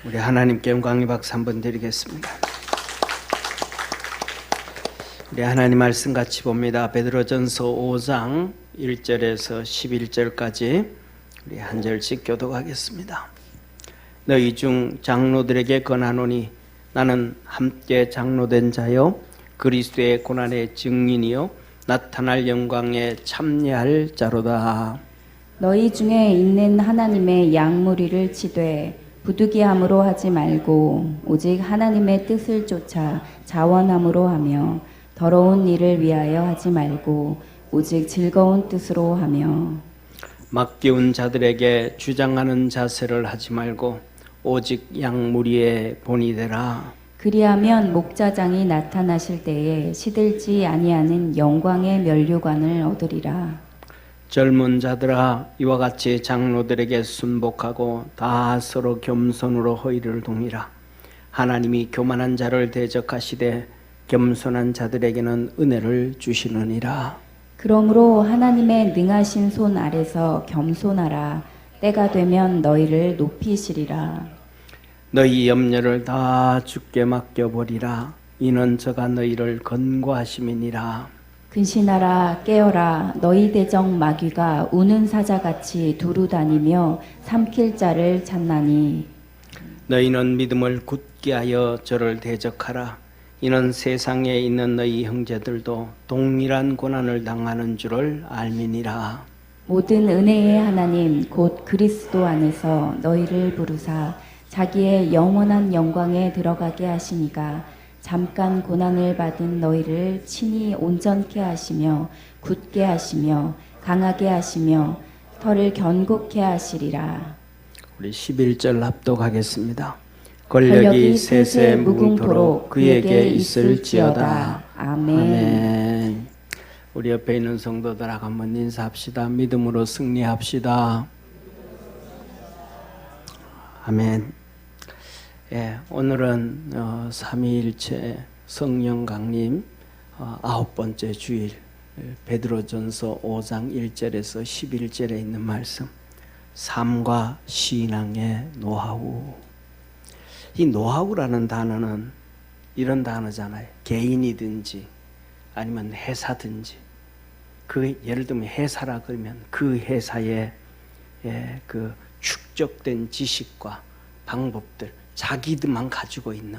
우리 하나님께 영광의 박수 한번 드리겠습니다. 우리 하나님 말씀 같이 봅니다. 베드로전서 5장 1절에서 11절까지 우리 한 절씩 교독하겠습니다. 너희 중 장로들에게 권하노니 나는 함께 장로된 자요 그리스도의 고난의 증인이요 나타날 영광에 참여할 자로다. 너희 중에 있는 하나님의 양무리를 치되 부득이함으로 하지 말고 오직 하나님의 뜻을 쫓아 자원함으로 하며 더러운 일을 위하여 하지 말고 오직 즐거운 뜻으로 하며 맡기운 자들에게 주장하는 자세를 하지 말고 오직 양무리의 본이 되라. 그리하면 목자장이 나타나실 때에 시들지 아니하는 영광의 면류관을 얻으리라. 젊은 자들아 이와 같이 장로들에게 순복하고 다 서로 겸손으로 허리를 동이라. 하나님이 교만한 자를 대적하시되 겸손한 자들에게는 은혜를 주시느니라. 그러므로 하나님의 능하신 손 아래서 겸손하라. 때가 되면 너희를 높이시리라. 너희 염려를 다 주께 맡겨버리라. 이는 저가 너희를 건고하심이니라. 근신하라 깨어라 너희 대적 마귀가 우는 사자같이 두루 다니며 삼킬 자를 찾나니 너희는 믿음을 굳게 하여 저를 대적하라. 이는 세상에 있는 너희 형제들도 동일한 고난을 당하는 줄을 알미니라. 모든 은혜의 하나님 곧 그리스도 안에서 너희를 부르사 자기의 영원한 영광에 들어가게 하시니가 잠깐 고난을 받은 너희를 친히 온전케 하시며 굳게 하시며 강하게 하시며 털을 견고케 하시리라. 우리 11절 합독하겠습니다. 권력이 세세 무궁토록 그에게 있을지어다. 아멘. 우리 옆에 있는 성도들하고 한번 인사합시다. 믿음으로 승리합시다. 아멘. 예, 오늘은 삼위일체 성령 강림 9번째 주일 베드로전서 5장 1절에서 11절에 있는 말씀 삶과 신앙의 노하우. 이 노하우라는 단어는 이런 단어잖아요. 개인이든지 아니면 회사든지 예를 들면 회사라 그러면 그 회사의 그 축적된 지식과 방법들 자기들만 가지고 있는,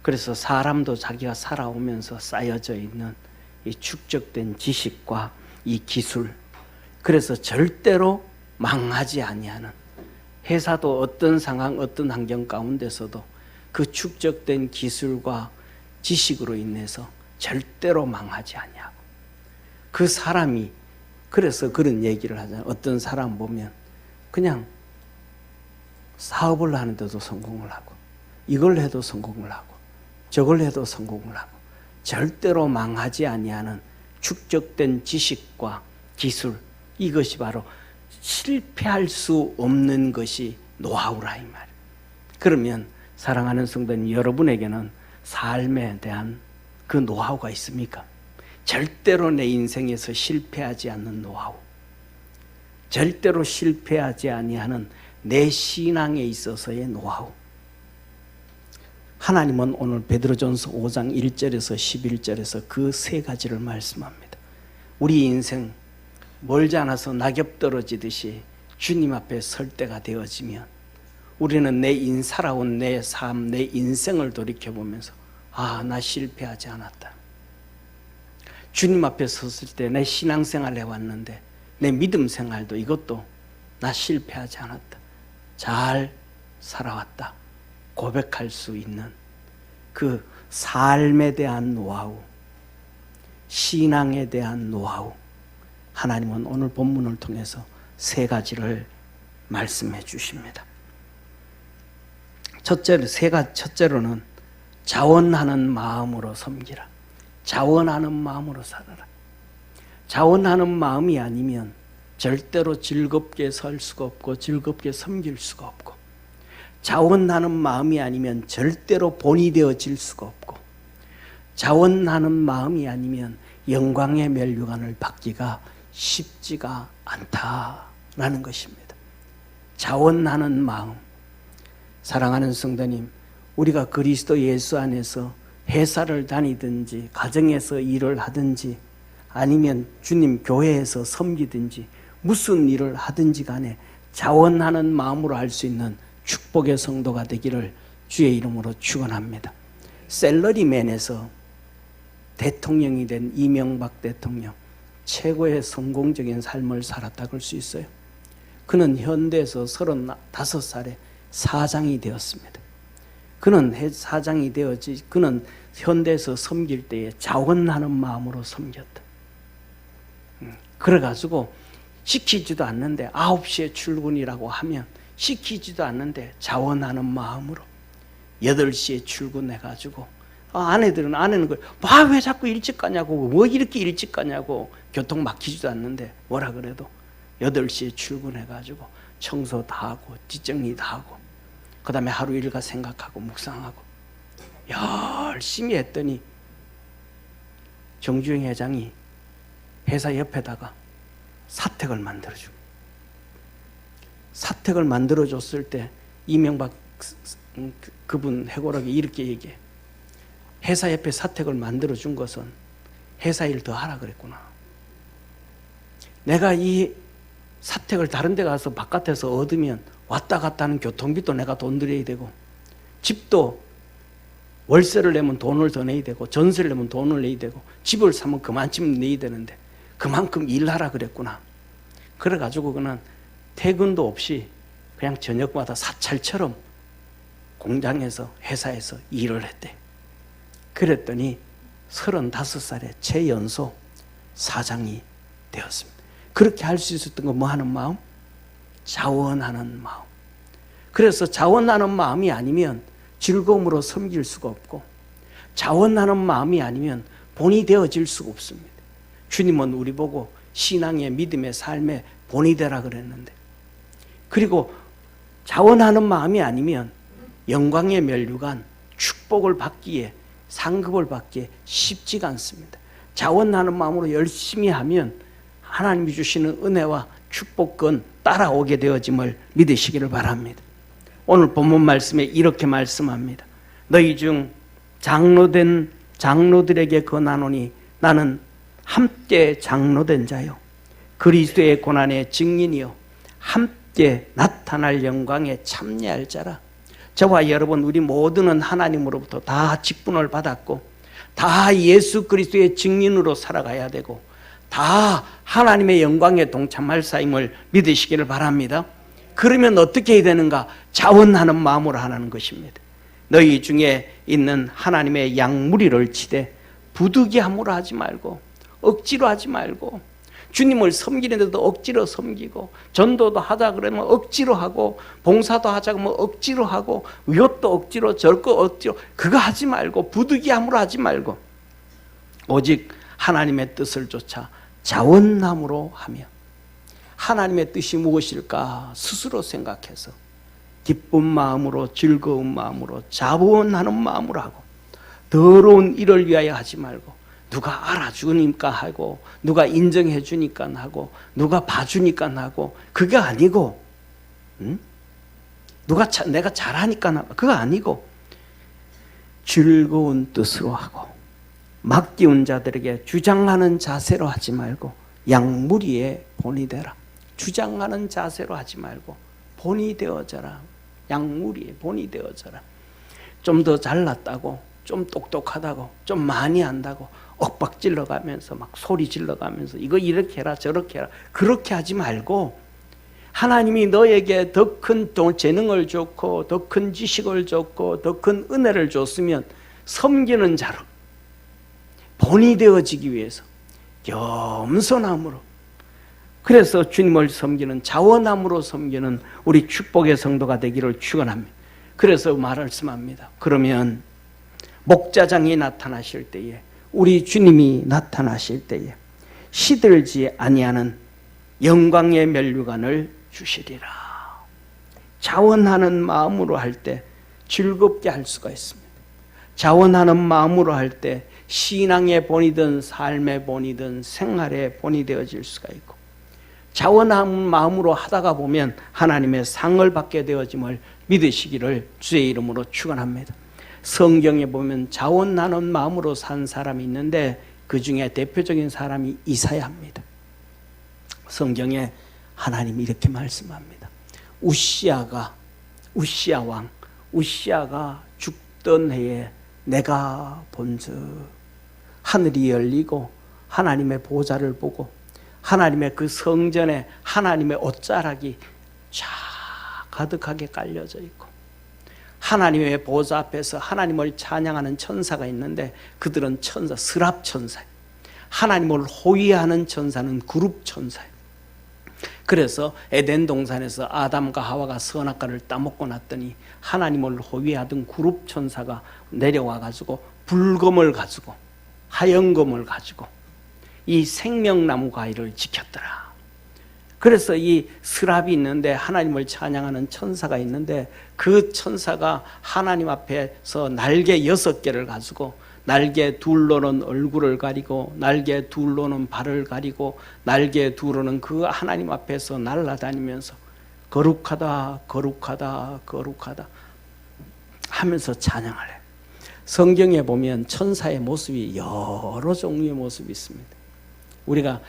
그래서 사람도 자기가 살아오면서 쌓여져 있는 이 축적된 지식과 이 기술, 그래서 절대로 망하지 아니하는, 회사도 어떤 상황 어떤 환경 가운데서도 그 축적된 기술과 지식으로 인해서 절대로 망하지 아니하고, 그 사람이 그래서 그런 얘기를 하잖아요. 어떤 사람 보면 그냥 사업을 하는데도 성공을 하고 이걸 해도 성공을 하고 저걸 해도 성공을 하고 절대로 망하지 아니하는 축적된 지식과 기술, 이것이 바로 실패할 수 없는 것이 노하우라 이 말이에요. 그러면 사랑하는 성도님, 여러분에게는 삶에 대한 그 노하우가 있습니까? 절대로 내 인생에서 실패하지 않는 노하우, 절대로 실패하지 아니하는 내 신앙에 있어서의 노하우. 하나님은 오늘 베드로전서 5장 1절에서 11절에서 그 세 가지를 말씀합니다. 우리 인생 멀지 않아서 낙엽 떨어지듯이 주님 앞에 설 때가 되어지면 우리는 살아온 내 삶, 내 인생을 돌이켜보면서 나 실패하지 않았다. 주님 앞에 섰을 때 내 신앙생활 해왔는데 내 믿음 생활도 이것도 나 실패하지 않았다. 잘 살아왔다. 고백할 수 있는 그 삶에 대한 노하우, 신앙에 대한 노하우, 하나님은 오늘 본문을 통해서 세 가지를 말씀해 주십니다. 첫째로는 자원하는 마음으로 섬기라. 자원하는 마음으로 살아라. 자원하는 마음이 아니면 절대로 즐겁게 살 수가 없고 즐겁게 섬길 수가 없고, 자원하는 마음이 아니면 절대로 본이 되어질 수가 없고, 자원하는 마음이 아니면 영광의 면류관을 받기가 쉽지가 않다라는 것입니다. 자원하는 마음, 사랑하는 성도님, 우리가 그리스도 예수 안에서 회사를 다니든지 가정에서 일을 하든지 아니면 주님 교회에서 섬기든지 무슨 일을 하든지 간에 자원하는 마음으로 할 수 있는 축복의 성도가 되기를 주의 이름으로 축원합니다. 셀러리맨에서 대통령이 된 이명박 대통령, 최고의 성공적인 삶을 살았다 그럴 수 있어요. 그는 현대에서 35살에 사장이 되었습니다. 그는 사장이 되었지, 그는 현대에서 섬길 때에 자원하는 마음으로 섬겼다. 그래가지고 시키지도 않는데 9시에 출근이라고 하면 시키지도 않는데 자원하는 마음으로 8시에 출근해가지고 아내는 왜 자꾸 일찍 가냐고, 뭐 이렇게 일찍 가냐고, 교통 막히지도 않는데 뭐라 그래도 8시에 출근해가지고 청소 다 하고 뒷정리 다 하고 그 다음에 하루 일과 생각하고 묵상하고 열심히 했더니 정주영 회장이 회사 옆에다가 사택을 만들어주고, 사택을 만들어줬을 때 이명박 그분 해고락이 이렇게 얘기해. 회사 옆에 사택을 만들어준 것은 회사 일 더 하라 그랬구나. 내가 이 사택을 다른 데 가서 바깥에서 얻으면 왔다 갔다 하는 교통비도 내가 돈 들여야 되고, 집도 월세를 내면 돈을 더 내야 되고, 전세를 내면 돈을 내야 되고, 집을 사면 그만큼 내야 되는데 그만큼 일하라 그랬구나. 그래가지고 그는 퇴근도 없이 그냥 저녁마다 사찰처럼 공장에서 회사에서 일을 했대. 그랬더니 35살에 최연소 사장이 되었습니다. 그렇게 할 수 있었던 건 뭐 하는 마음? 자원하는 마음. 그래서 자원하는 마음이 아니면 즐거움으로 섬길 수가 없고, 자원하는 마음이 아니면 본이 되어질 수가 없습니다. 주님은 우리 보고 신앙의 믿음의 삶의 본이 되라 그랬는데, 그리고 자원하는 마음이 아니면 영광의 면류관 축복을 받기에, 상급을 받기에 쉽지가 않습니다. 자원하는 마음으로 열심히 하면 하나님이 주시는 은혜와 축복은 따라오게 되어짐을 믿으시기를 바랍니다. 오늘 본문 말씀에 이렇게 말씀합니다. 너희 중 장로된 장로들에게 권하노니 나는 함께 장로된 자요 그리스도의 고난의 증인이요 함께 나타날 영광에 참여할 자라. 저와 여러분 우리 모두는 하나님으로부터 다 직분을 받았고 다 예수 그리스도의 증인으로 살아가야 되고 다 하나님의 영광에 동참할 사임을 믿으시기를 바랍니다. 그러면 어떻게 해야 되는가? 자원하는 마음으로 하는 것입니다. 너희 중에 있는 하나님의 양무리를 치되 부득이함으로 하지 말고 억지로 하지 말고, 주님을 섬기는데도 억지로 섬기고, 전도도 하자 그러면 억지로 하고, 봉사도 하자 그러면 억지로 하고, 이것도 억지로 저것도 억지로, 그거 하지 말고 부득이함으로 하지 말고 오직 하나님의 뜻을 쫓아 자원함으로 하며, 하나님의 뜻이 무엇일까 스스로 생각해서 기쁜 마음으로 즐거운 마음으로 자원하는 마음으로 하고, 더러운 일을 위하여 하지 말고, 누가 알아주니까 하고, 누가 인정해 주니까 하고, 누가 봐주니까 하고, 그게 아니고, 내가 잘하니까 하고, 그거 아니고 즐거운 뜻으로 하고 맡기운 자들에게 주장하는 자세로 하지 말고 양무리의 본이 되라. 주장하는 자세로 하지 말고 본이 되어져라. 양무리의 본이 되어져라. 좀 더 잘났다고, 좀 똑똑하다고, 좀 많이 한다고 엇박 질러가면서 막 소리 질러가면서 이거 이렇게 해라 저렇게 해라 그렇게 하지 말고, 하나님이 너에게 더 큰 재능을 줬고 더 큰 지식을 줬고 더 큰 은혜를 줬으면 섬기는 자로 본이 되어지기 위해서 겸손함으로, 그래서 주님을 섬기는 자원함으로 섬기는 우리 축복의 성도가 되기를 축원합니다. 그래서 말씀합니다. 그러면 목자장이 나타나실 때에, 우리 주님이 나타나실 때에 시들지 아니하는 영광의 면류관을 주시리라. 자원하는 마음으로 할 때 즐겁게 할 수가 있습니다. 자원하는 마음으로 할 때 신앙의 본이든 삶의 본이든 생활의 본이 되어질 수가 있고, 자원하는 마음으로 하다가 보면 하나님의 상을 받게 되어짐을 믿으시기를 주의 이름으로 축원합니다. 성경에 보면 자원 나눈 마음으로 산 사람이 있는데 그 중에 대표적인 사람이 이사야입니다. 성경에 하나님이 이렇게 말씀합니다. 우시아 왕 우시아가 죽던 해에 내가 본즉 하늘이 열리고 하나님의 보좌를 보고 하나님의 그 성전에 하나님의 옷자락이 쫙 가득하게 깔려져 있고 하나님의 보좌 앞에서 하나님을 찬양하는 천사가 있는데 그들은 천사, 스랍 천사예요. 하나님을 호위하는 천사는 그룹 천사예요. 그래서 에덴 동산에서 아담과 하와가 선악과를 따먹고 났더니 하나님을 호위하던 그룹 천사가 내려와 가지고 붉음을 가지고 하얀검을 가지고 이 생명나무 가지를 지켰더라. 그래서 이 스랍이 있는데 하나님을 찬양하는 천사가 있는데 그 천사가 하나님 앞에서 날개 6개를 가지고 날개 둘로는 얼굴을 가리고 날개 둘로는 발을 가리고 날개 둘로는 그 하나님 앞에서 날아다니면서 거룩하다 거룩하다 거룩하다 하면서 찬양을 해요. 성경에 보면 천사의 모습이 여러 종류의 모습이 있습니다. 우리가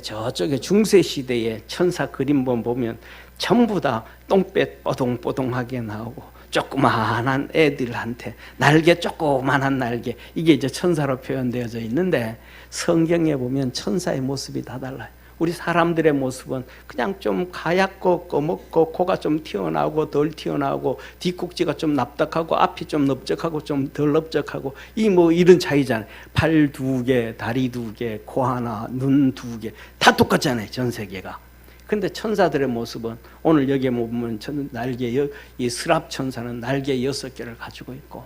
저쪽에 중세시대의 천사 그림본 보면 전부 다 똥배 뽀동뽀동하게 나오고 조그마한 애들한테 날개 조그마한 날개 이게 이제 천사로 표현되어져 있는데 성경에 보면 천사의 모습이 다 달라요. 우리 사람들의 모습은 그냥 좀 가얗고 꺼먹고 코가 좀 튀어나오고 덜 튀어나오고 뒷꼭지가 좀 납작하고 앞이 좀 넓적하고 좀 덜 넓적하고 이 뭐 이런 차이잖아요. 팔 2개, 다리 2개, 코 하나, 눈 2개 다 똑같잖아요. 전 세계가. 근데 천사들의 모습은 오늘 여기에 보면 날개 이 스랍 천사는 날개 6개를 가지고 있고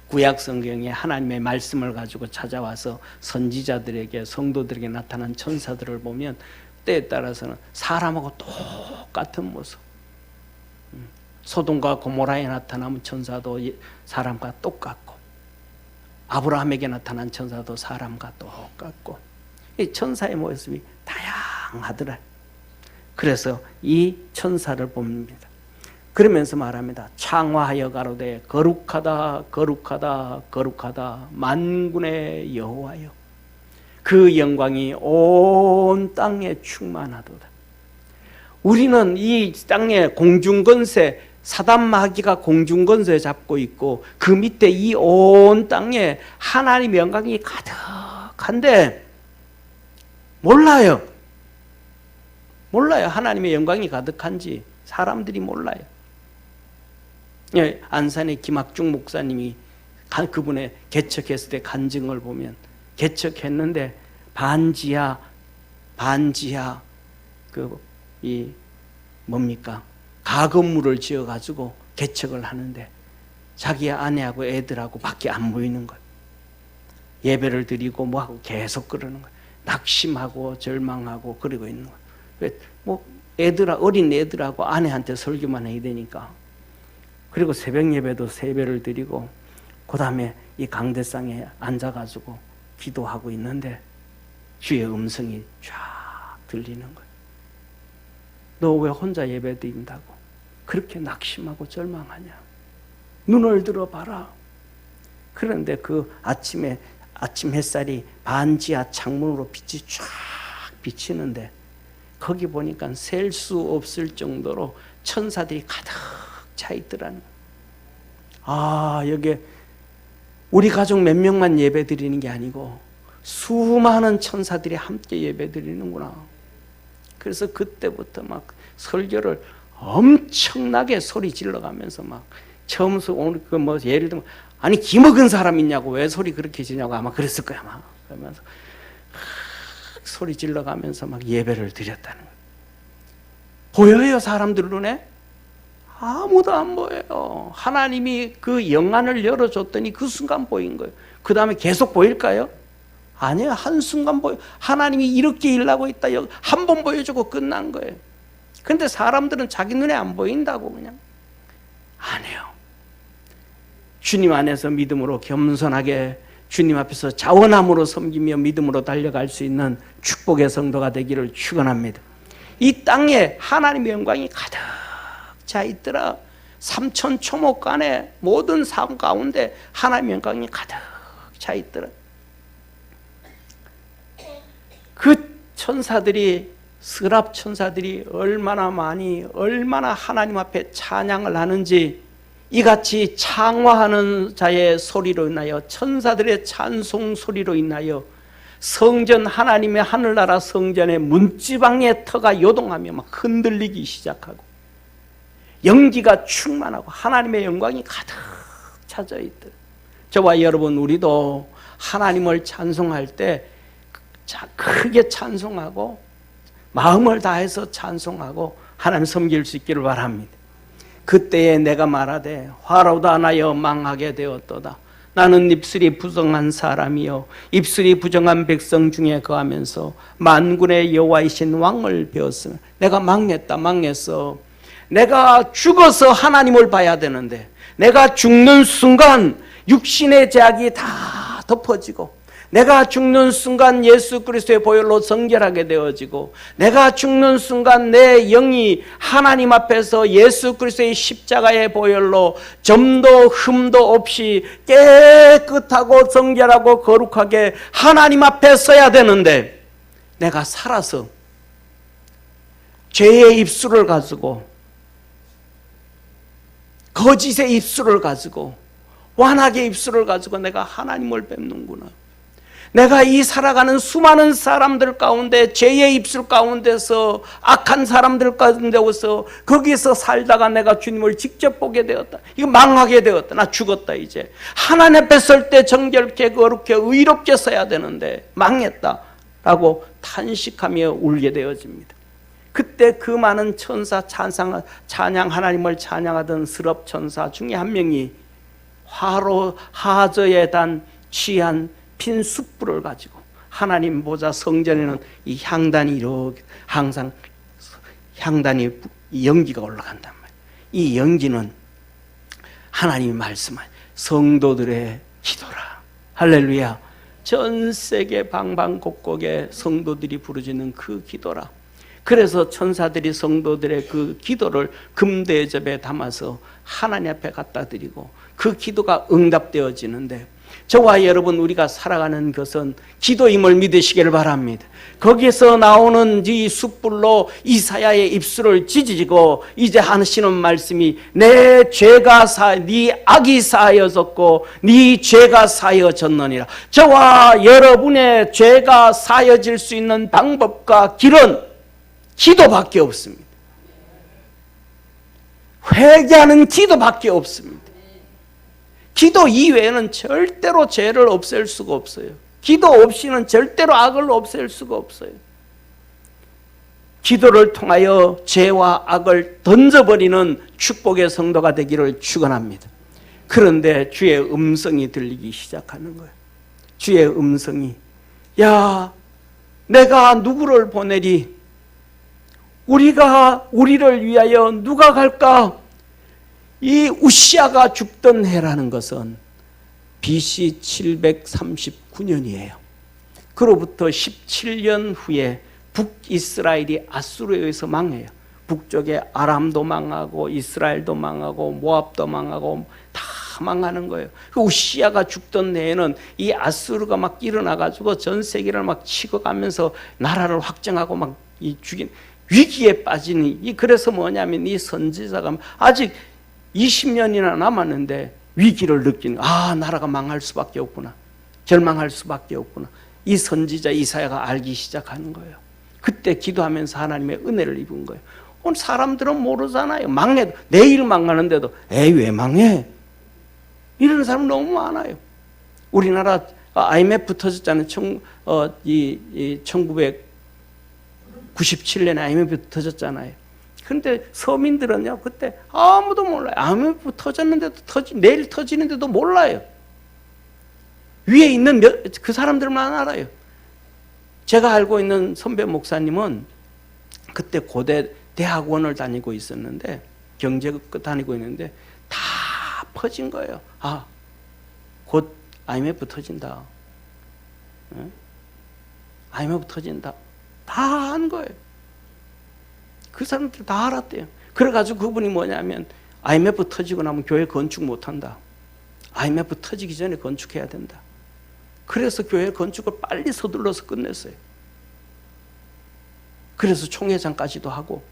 구약 성경에 하나님의 말씀을 가지고 찾아와서 선지자들에게 성도들에게 나타난 천사들을 보면 때에 따라서는 사람하고 똑같은 모습. 소돔과 고모라에 나타난 천사도 사람과 똑같고 아브라함에게 나타난 천사도 사람과 똑같고 이 천사의 모습이 다양하더라. 그래서 이 천사를 봅니다. 그러면서 말합니다. 창화하여 가로되 거룩하다 거룩하다 거룩하다 만군의 여호와여 그 영광이 온 땅에 충만하도다. 우리는 이 땅에 공중권세 사단마귀가 공중권세 잡고 있고 그 밑에 이 온 땅에 하나님의 영광이 가득한데 몰라요. 하나님의 영광이 가득한지 사람들이 몰라요. 안산의 김학중 목사님이 그분의 개척했을 때 간증을 보면 개척했는데 반지하 가건물을 지어 가지고 개척을 하는데 자기 아내하고 애들하고 밖에 안 보이는 거예요. 예배를 드리고 뭐하고 계속 그러는 거예요. 낙심하고 절망하고 그러고 있는 거예요. 뭐 어린 애들하고 아내한테 설교만 해야 되니까. 그리고 새벽 예배도 3배를 드리고 그 다음에 이 강대상에 앉아가지고 기도하고 있는데 주의 음성이 쫙 들리는 거예요. 너 왜 혼자 예배 드린다고 그렇게 낙심하고 절망하냐? 눈을 들어봐라. 그런데 그 아침 햇살이 반지하 창문으로 빛이 쫙 비치는데 거기 보니까 셀 수 없을 정도로 천사들이 가득 차 있더라는 거예요. 여기 우리 가족 몇 명만 예배 드리는 게 아니고 수많은 천사들이 함께 예배 드리는구나. 그래서 그때부터 막 설교를 엄청나게 소리 질러가면서 막 처음부터 오늘 예를 들면 아니 기먹은 사람 있냐고 왜 소리 그렇게 지냐고 아마 그랬을 거야 아마. 그러면서 소리 질러가면서 막 예배를 드렸다는 거예요. 보여요 사람들 눈에? 아무도 안 보여요. 하나님이 그 영안을 열어줬더니 그 순간 보인 거예요. 그 다음에 계속 보일까요? 아니에요. 한순간 보여. 하나님이 이렇게 일하고 있다. 한 번 보여주고 끝난 거예요. 근데 사람들은 자기 눈에 안 보인다고 그냥 안 해요. 주님 안에서 믿음으로 겸손하게 주님 앞에서 자원함으로 섬기며 믿음으로 달려갈 수 있는 축복의 성도가 되기를 축원합니다. 이 땅에 하나님의 영광이 가득 차 있더라. 삼천 초목간의 모든 삶 가운데 하나님의 영광이 가득 차 있더라. 그 천사들이, 스랍 천사들이 얼마나 하나님 앞에 찬양을 하는지, 이같이 창화하는 자의 소리로 인하여, 천사들의 찬송 소리로 인하여 성전, 하나님의 하늘나라 성전의 문지방의 터가 요동하며 막 흔들리기 시작하고 연기가 충만하고 하나님의 영광이 가득 차져 있다. 저와 여러분, 우리도 하나님을 찬송할 때 크게 찬송하고 마음을 다해서 찬송하고 하나님 섬길 수 있기를 바랍니다. 그때에 내가 말하되 화로다 나여 망하게 되었도다. 나는 입술이 부정한 사람이요 입술이 부정한 백성 중에 거하면서 만군의 여호와이신 왕을 배웠으나. 내가 망했어. 내가 죽어서 하나님을 봐야 되는데, 내가 죽는 순간 육신의 제약이 다 덮어지고, 내가 죽는 순간 예수 그리스도의 보혈로 정결하게 되어지고, 내가 죽는 순간 내 영이 하나님 앞에서 예수 그리스도의 십자가의 보혈로 점도 흠도 없이 깨끗하고 정결하고 거룩하게 하나님 앞에 서야 되는데, 내가 살아서 죄의 입술을 가지고, 거짓의 입술을 가지고, 완악의 입술을 가지고 내가 하나님을 뵙는구나. 내가 이 살아가는 수많은 사람들 가운데, 죄의 입술 가운데서, 악한 사람들 가운데서, 거기서 살다가 내가 주님을 직접 보게 되었다. 이거 망하게 되었다. 나 죽었다. 이제 하나님 앞에 설 때 정결케 거룩케 의롭게 서야 되는데 망했다 라고 탄식하며 울게 되어집니다. 그때 그 많은 천사 찬양, 하나님을 찬양하던 스럽 천사 중에 한 명이 화로 하저에 단 취한 핀 숯불을 가지고, 하나님 보좌 성전에는 이 향단이 이렇게 항상 향단이 연기가 올라간단 말이에요. 이 연기는 하나님이 말씀한 성도들의 기도라. 할렐루야. 전 세계 방방곡곡에 성도들이 부르짖는 그 기도라. 그래서 천사들이 성도들의 그 기도를 금대접에 담아서 하나님 앞에 갖다 드리고 그 기도가 응답되어지는데, 저와 여러분, 우리가 살아가는 것은 기도임을 믿으시기를 바랍니다. 거기에서 나오는 이 숯불로 이사야의 입술을 찢어지고 이제 하시는 말씀이, 내 죄가 네 악이 사하여졌고 네 죄가 사하여졌느니라. 저와 여러분의 죄가 사하여질 수 있는 방법과 길은 기도밖에 없습니다. 회개하는 기도밖에 없습니다. 기도 이외에는 절대로 죄를 없앨 수가 없어요. 기도 없이는 절대로 악을 없앨 수가 없어요. 기도를 통하여 죄와 악을 던져버리는 축복의 성도가 되기를 축원합니다. 그런데 주의 음성이 들리기 시작하는 거예요. 주의 음성이, 야, 내가 누구를 보내리? 우리를 위하여 누가 갈까? 이 우시아가 죽던 해라는 것은 BC 739년이에요. 그로부터 17년 후에 북이스라엘이 아수르에 의해서 망해요. 북쪽에 아람도 망하고 이스라엘도 망하고 모압도 망하고 다 망하는 거예요. 그 우시아가 죽던 해에는 이 아수르가 막 일어나가지고 전 세계를 막 치고 가면서 나라를 확정하고 막 죽인 위기에 빠지니, 그래서 뭐냐면 이 선지자가 아직 20년이나 남았는데 위기를 느끼는, 나라가 망할 수밖에 없구나, 절망할 수밖에 없구나, 이 선지자 이사야가 알기 시작하는 거예요. 그때 기도하면서 하나님의 은혜를 입은 거예요. 오늘 사람들은 모르잖아요. 망해도, 내일 망하는데도 왜 망해? 이러는 사람 너무 많아요. 우리나라 IMF 터졌잖아요. 1997년에 IMF 터졌잖아요. 그런데 서민들은요, 그때 아무도 몰라요. IMF 터졌는데도 내일 터지는데도 몰라요. 위에 있는 그 사람들만 알아요. 제가 알고 있는 선배 목사님은 그때 고대 대학원을 다니고 있었는데, 경제국 다니고 있는데 다 퍼진 거예요. 곧 IMF 터진다. IMF 터진다. 다 한 거예요. 그 사람들 다 알았대요. 그래가지고 그분이 뭐냐면, IMF 터지고 나면 교회 건축 못한다. IMF 터지기 전에 건축해야 된다. 그래서 교회 건축을 빨리 서둘러서 끝냈어요. 그래서 총회장까지도 하고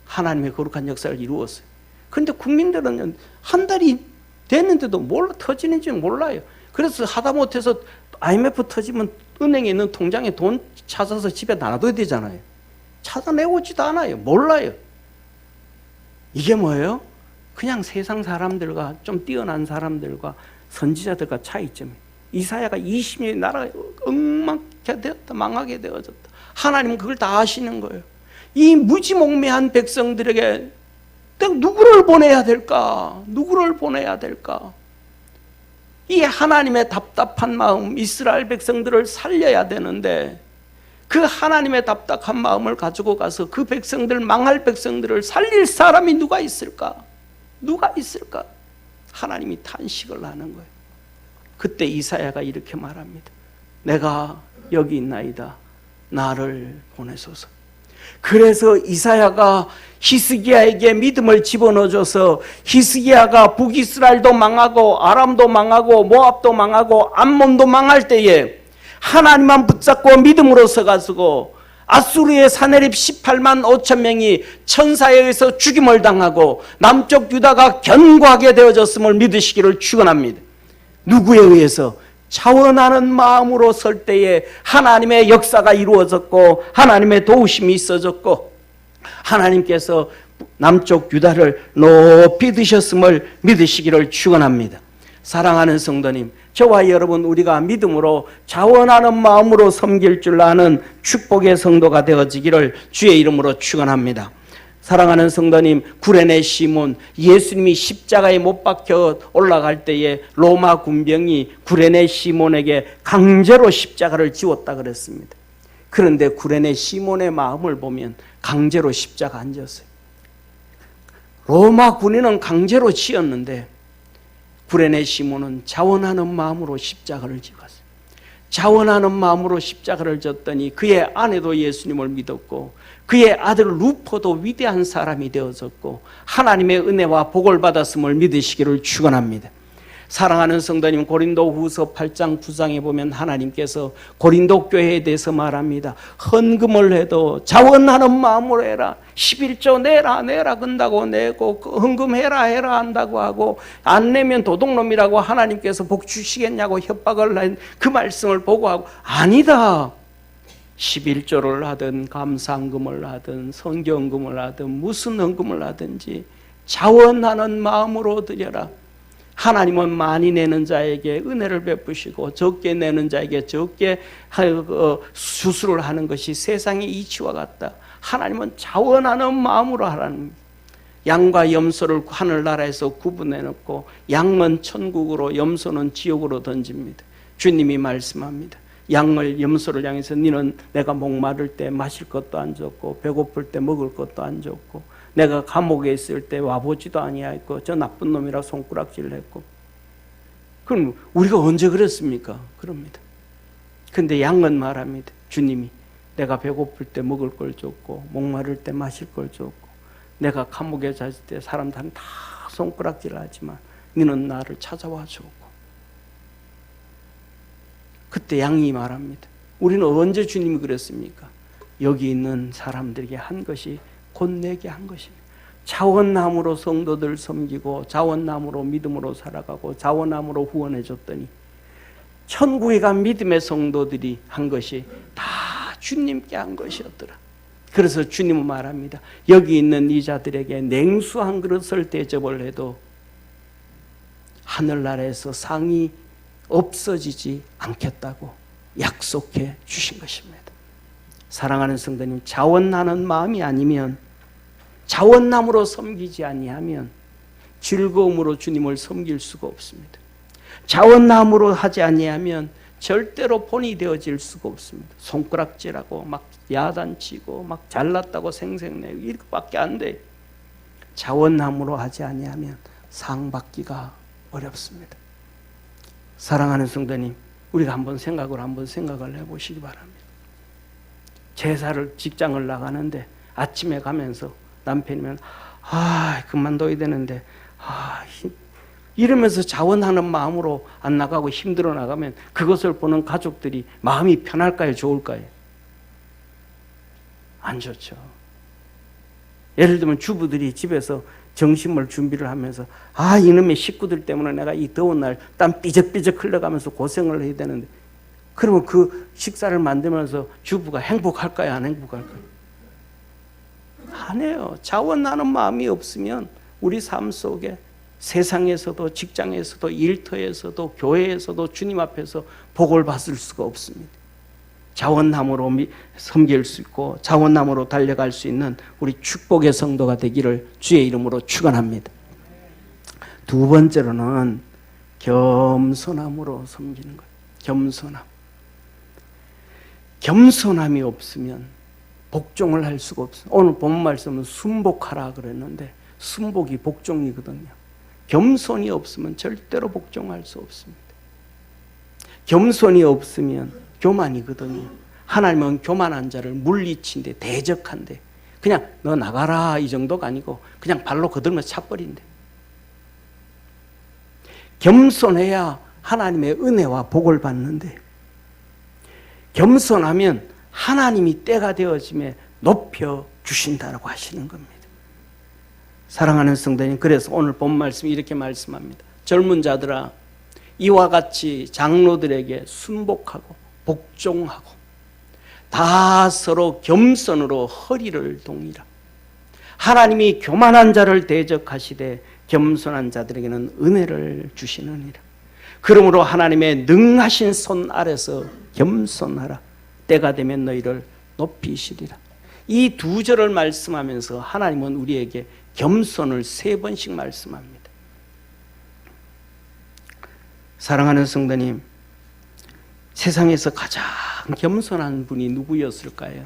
하나님의 거룩한 역사를 이루었어요. 그런데 국민들은 한 달이 됐는데도 터지는지 몰라요. 그래서 하다못해서 IMF 터지면 은행에 있는 통장에 돈 찾아서 집에 놔둬야 되잖아요. 찾아내오지도 않아요. 몰라요. 이게 뭐예요? 그냥 세상 사람들과 좀 뛰어난 사람들과 선지자들과 차이점이에요. 이사야가 20년이 나라가 엉망하게 되었다. 망하게 되어졌다. 하나님은 그걸 다 아시는 거예요. 이 무지몽매한 백성들에게 누구를 보내야 될까? 누구를 보내야 될까? 이 하나님의 답답한 마음, 이스라엘 백성들을 살려야 되는데 그 하나님의 답답한 마음을 가지고 가서 그 백성들, 망할 백성들을 살릴 사람이 누가 있을까? 누가 있을까? 하나님이 탄식을 하는 거예요. 그때 이사야가 이렇게 말합니다. 내가 여기 있나이다. 나를 보내소서. 그래서 이사야가 히스기야에게 믿음을 집어넣어줘서 히스기야가 북이스라엘도 망하고 아람도 망하고 모압도 망하고 암몬도 망할 때에 하나님만 붙잡고 믿음으로 서가지고 아수르의 사내립 18만 5천 명이 천사에 의해서 죽임을 당하고 남쪽 유다가 견고하게 되어졌음을 믿으시기를 축원합니다. 누구에 의해서? 자원하는 마음으로 설 때에 하나님의 역사가 이루어졌고 하나님의 도우심이 있어졌고 하나님께서 남쪽 유다를 높이 드셨음을 믿으시기를 축원합니다. 사랑하는 성도님, 저와 여러분 우리가 믿음으로 자원하는 마음으로 섬길 줄 아는 축복의 성도가 되어지기를 주의 이름으로 축원합니다. 사랑하는 성도님, 구레네 시몬, 예수님이 십자가에 못 박혀 올라갈 때에 로마 군병이 구레네 시몬에게 강제로 십자가를 지웠다 그랬습니다. 그런데 구레네 시몬의 마음을 보면 강제로 십자가 안 지었어요. 로마 군인은 강제로 지었는데 구레네 시몬은 자원하는 마음으로 십자가를 지었어요. 자원하는 마음으로 십자가를 졌더니 그의 아내도 예수님을 믿었고 그의 아들 루포도 위대한 사람이 되어졌고 하나님의 은혜와 복을 받았음을 믿으시기를 축원합니다. 사랑하는 성도님, 고린도 후서 8장 9장에 보면 하나님께서 고린도 교회에 대해서 말합니다. 헌금을 해도 자원하는 마음으로 해라. 11조 내라 건다고 내고 헌금해라 한다고 하고 안 내면 도둑놈이라고 하나님께서 복 주시겠냐고 협박을 한 그 말씀을 보고하고 아니다. 11조를 하든 감사헌금을 하든 성경금을 하든 무슨 헌금을 하든지 자원하는 마음으로 드려라. 하나님은 많이 내는 자에게 은혜를 베푸시고 적게 내는 자에게 적게 수술을 하는 것이 세상의 이치와 같다. 하나님은 자원하는 마음으로 하라는, 양과 염소를 하늘나라에서 구분해놓고 양은 천국으로 염소는 지옥으로 던집니다. 주님이 말씀합니다. 양을, 염소를 향해서 너는 내가 목마를 때 마실 것도 안 줬고 배고플 때 먹을 것도 안 줬고 내가 감옥에 있을 때 와보지도 아니하였고 저 나쁜 놈이라 손가락질을 했고. 그럼 우리가 언제 그랬습니까? 그럽니다. 근데 양은 말합니다. 주님이 내가 배고플 때 먹을 걸 줬고 목마를 때 마실 걸 줬고 내가 감옥에 잤을 때 사람들은 다 손가락질을 하지만 너는 나를 찾아와 줬고. 그때 양이 말합니다. 우리는 언제 주님이 그랬습니까? 여기 있는 사람들에게 한 것이 곧 내게 한 것입니다. 자원함으로 성도들 섬기고 자원함으로 믿음으로 살아가고 자원함으로 후원해 줬더니 천국에 간 믿음의 성도들이 한 것이 다 주님께 한 것이었더라. 그래서 주님은 말합니다. 여기 있는 이 자들에게 냉수 한 그릇을 대접을 해도 하늘나라에서 상이 없어지지 않겠다고 약속해 주신 것입니다. 사랑하는 성도님, 자원하는 마음이 아니면, 자원함으로 섬기지 아니하면 즐거움으로 주님을 섬길 수가 없습니다. 자원함으로 하지 아니하면 절대로 본이 되어질 수가 없습니다. 손가락질하고 막 야단치고 막 잘났다고 생색내고 이렇게밖에 안 돼. 자원함으로 하지 아니하면 상 받기가 어렵습니다. 사랑하는 성도님, 우리가 한번 생각을 해보시기 바랍니다. 제사를 직장을 나가는데 아침에 가면서 남편이면 그만둬야 되는데 이러면서 자원하는 마음으로 안 나가고 힘들어 나가면 그것을 보는 가족들이 마음이 편할까요? 좋을까요? 안 좋죠. 예를 들면 주부들이 집에서 점심을 준비를 하면서 이놈의 식구들 때문에 내가 이 더운 날 땀 삐적삐적 흘러가면서 고생을 해야 되는데, 그러면 그 식사를 만들면서 주부가 행복할까요? 안 행복할까요? 안 해요. 자원하는 마음이 없으면 우리 삶 속에 세상에서도 직장에서도 일터에서도 교회에서도 주님 앞에서 복을 받을 수가 없습니다. 자원함으로 섬길 수 있고 자원함으로 달려갈 수 있는 우리 축복의 성도가 되기를 주의 이름으로 축원합니다. 두 번째로는 겸손함으로 섬기는 거예요. 겸손함. 겸손함이 없으면 복종을 할 수가 없어요. 오늘 본 말씀은 순복하라 그랬는데 순복이 복종이거든요. 겸손이 없으면 절대로 복종할 수 없습니다. 겸손이 없으면 교만이거든요. 하나님은 교만한 자를 물리친데 대적한데 그냥 너 나가라 이 정도가 아니고 그냥 발로 거들며 차버린대. 겸손해야 하나님의 은혜와 복을 받는데 겸손하면 하나님이 때가 되어짐에 높여주신다고 하시는 겁니다. 사랑하는 성도님, 그래서 오늘 본 말씀 이렇게 말씀합니다. 젊은 자들아, 이와 같이 장로들에게 순복하고 복종하고 다 서로 겸손으로 허리를 동이라. 하나님이 교만한 자를 대적하시되 겸손한 자들에게는 은혜를 주시느니라. 그러므로 하나님의 능하신 손 아래서 겸손하라. 때가 되면 너희를 높이시리라. 이 두 절을 말씀하면서 하나님은 우리에게 겸손을 3번씩 말씀합니다. 사랑하는 성도님, 세상에서 가장 겸손한 분이 누구였을까요?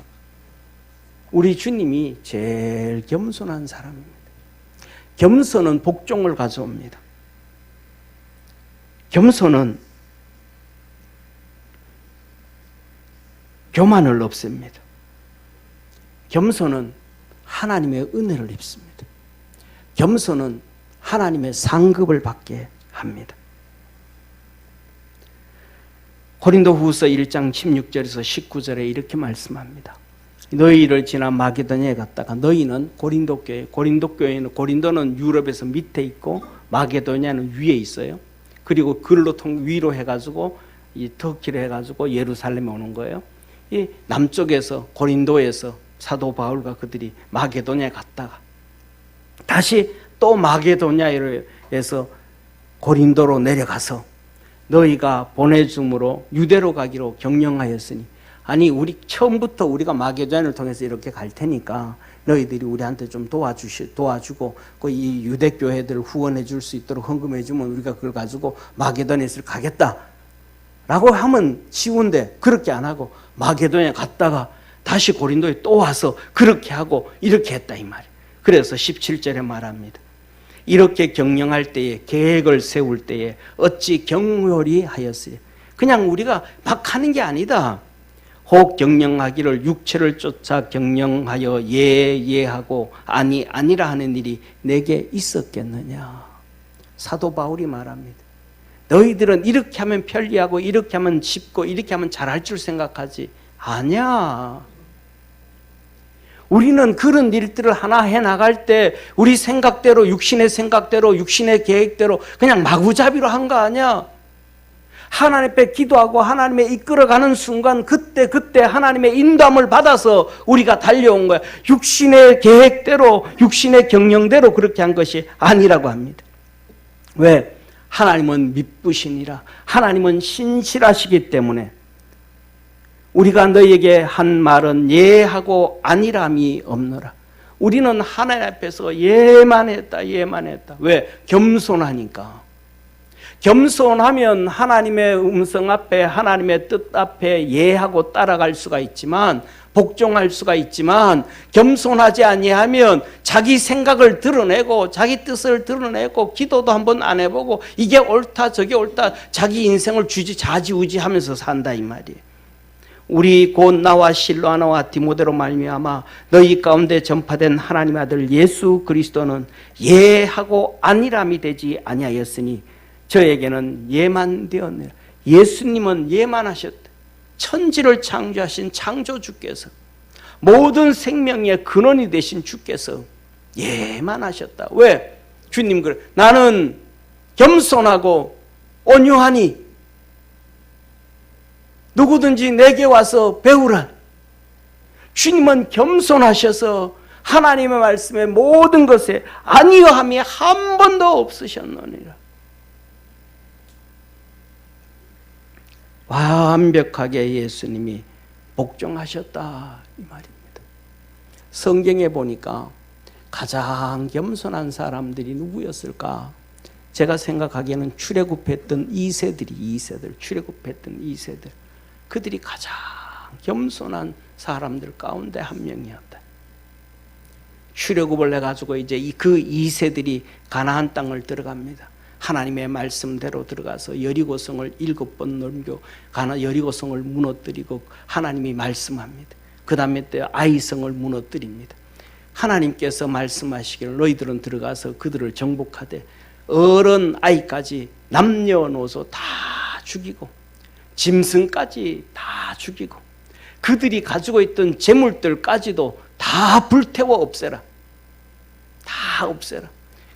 우리 주님이 제일 겸손한 사람입니다. 겸손은 복종을 가져옵니다. 겸손은 교만을 없앱니다. 겸손은 하나님의 은혜를 입습니다. 겸손은 하나님의 상급을 받게 합니다. 고린도후서 1장 16절에서 19절에 이렇게 말씀합니다. 너희를 지나 마게도냐에 갔다가 너희는 고린도 교회는 고린도는 유럽에서 밑에 있고 마게도냐는 위에 있어요. 그리고 글로 위로 해가지고 이 터키로 해가지고 예루살렘에 오는 거예요. 이 남쪽에서 고린도에서 사도 바울과 그들이 마게도냐에 갔다가 다시 또 마게도냐에서 고린도로 내려가서 너희가 보내줌으로 유대로 가기로 경영하였으니, 아니 우리 처음부터 우리가 마게도냐를 통해서 이렇게 갈 테니까 너희들이 우리한테 좀 도와주고 그 이 유대 교회들을 후원해 줄 수 있도록 헌금해 주면 우리가 그걸 가지고 마게도냐에서 가겠다라고 하면 쉬운데 그렇게 안 하고 마게도냐에 갔다가 다시 고린도에 또 와서 그렇게 하고 이렇게 했다 이 말이에요. 그래서 17절에 말합니다. 이렇게 경영할 때에 계획을 세울 때에 어찌 경홀히 하였으리. 그냥 우리가 막 하는 게 아니다. 혹 경영하기를 육체를 쫓아 경영하여 예하고 아니라 하는 일이 내게 있었겠느냐. 사도 바울이 말합니다. 너희들은 이렇게 하면 편리하고 이렇게 하면 쉽고 이렇게 하면 잘할 줄 생각하지. 아니야. 우리는 그런 일들을 하나 해나갈 때 우리 생각대로 육신의 생각대로 육신의 계획대로 그냥 마구잡이로 한 거 아니야. 하나님 앞에 기도하고 하나님의 이끌어가는 순간 그때 하나님의 인도함을 받아서 우리가 달려온 거야. 육신의 계획대로 육신의 경영대로 그렇게 한 것이 아니라고 합니다. 왜? 하나님은 미쁘시니라. 하나님은 신실하시기 때문에 우리가 너희에게 한 말은 예하고 아니람이 없노라. 우리는 하나님 앞에서 예만 했다. 왜? 겸손하니까. 겸손하면 하나님의 음성 앞에 하나님의 뜻 앞에 예하고 따라갈 수가 있지만 복종할 수가 있지만 겸손하지 아니하면 자기 생각을 드러내고 자기 뜻을 드러내고 기도도 한번 안 해보고 이게 옳다 저게 옳다 자기 인생을 좌지우지하면서 산다 이 말이에요. 우리 곧 나와 실로아나와 디모데로 말미암아 너희 가운데 전파된 하나님의 아들 예수 그리스도는 예하고 아니람이 되지 아니하였으니 저에게는 예만 되었느니라. 예수님은 예만 하셨다. 천지를 창조하신 창조주께서, 모든 생명의 근원이 되신 주께서 예만 하셨다. 왜? 주님 그래, 나는 겸손하고 온유하니 누구든지 내게 와서 배우라. 주님은 겸손하셔서 하나님의 말씀의 모든 것에 아니요함이 한 번도 없으셨느니라. 완벽하게 예수님이 복종하셨다 이 말입니다. 성경에 보니까 가장 겸손한 사람들이 누구였을까? 제가 생각하기에는 출애굽했던 2세들, 출애굽했던 2세들, 그들이 가장 겸손한 사람들 가운데 한 명이었다. 출애굽을 해가지고 이제 그 2세들이 가나안 땅을 들어갑니다. 하나님의 말씀대로 들어가서 여리고성을 7번 넘겨 여리고성을 무너뜨리고 하나님이 말씀합니다. 그 다음에 또 아이성을 무너뜨립니다. 하나님께서 말씀하시기를 너희들은 들어가서 그들을 정복하되 어른 아이까지 남녀노소 다 죽이고 짐승까지 다 죽이고 그들이 가지고 있던 재물들까지도 다 불태워 없애라. 다 없애라.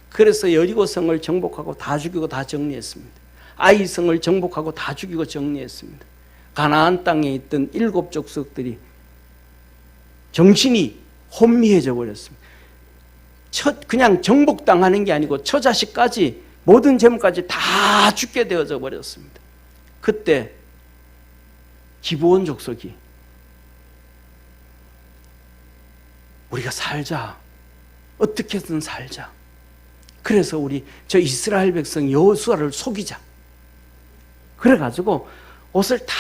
그래서 여리고성을 정복하고 다 죽이고 다 정리했습니다. 아이성을 정복하고 다 죽이고 정리했습니다. 가나안 땅에 있던 7족속들이 정신이 혼미해져 버렸습니다. 그냥 정복당하는 게 아니고 처자식까지 모든 재물까지 다 죽게 되어져 버렸습니다. 그때 기브온 족속이 우리가 살자, 어떻게든 살자, 그래서 우리 저 이스라엘 백성 여호수아를 속이자, 그래가지고 옷을 다